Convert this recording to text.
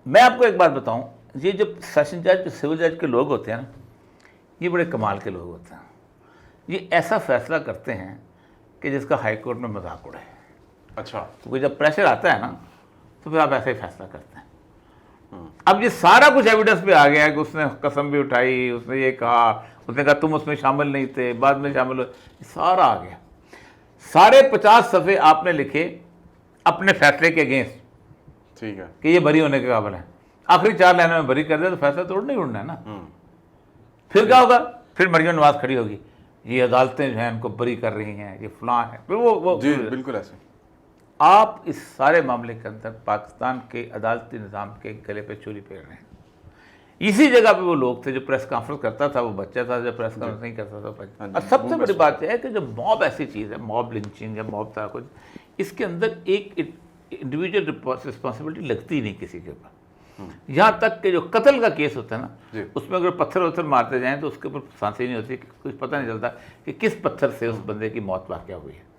मैं आपको एक बात बताऊं, ये जो सेशन जज सिविल जज के लोग होते हैं ना, ये बड़े कमाल के लोग होते हैं। ये ऐसा फैसला करते हैं कि जिसका हाई कोर्ट में मजाक उड़े। अच्छा। क्योंकि जब प्रेशर आता है ना तो फिर आप ऐसे ही फैसला करते हैं। अब ये सारा कुछ एविडेंस पे आ गया है कि उसने कसम भी उठाई, उसने ये कहा, उसने कहा तुम उसमें शामिल नहीं थे, बाद में शामिल हो, सारा आ गया। 50 सफ़े आपने लिखे अपने फैसले के अगेंस्ट, ठीक है, कि ये बरी होने के काबिल है। आखिरी 4 लाइनों में बरी कर दे तो फैसला तो उड़ना ही उड़ना है ना। फिर क्या होगा? फिर मरियम नवाज खड़ी होगी, ये अदालतें जो हैं इनको बरी कर रही हैं, ये फलां है, फिर वो जी बिल्कुल ऐसे। आप इस सारे मामले के अंदर पाकिस्तान के अदालती निज़ाम के गले पे छुरी फेर रहे हैं। इसी जगह पे वो लोग थे जो प्रेस कॉन्फ्रेंस करता था, वो बच्चा था जो प्रेस कॉन्फ्रेंस नहीं करता था। और सबसे बड़ी बात यह है कि जो मॉब ऐसी चीज़ है, मॉब लिंचिंग या मॉब था कुछ, इसके अंदर एक इंडिविजुअल रिस्पॉन्सिबिलिटी लगती ही नहीं किसी के ऊपर। यहाँ तक कि जो कत्ल का केस होता है ना, उसमें अगर पत्थर वत्थर मारते जाएं तो उसके ऊपर फांसी नहीं होती, कुछ पता नहीं चलता कि किस पत्थर से उस बंदे की मौत वाक़या हुई है।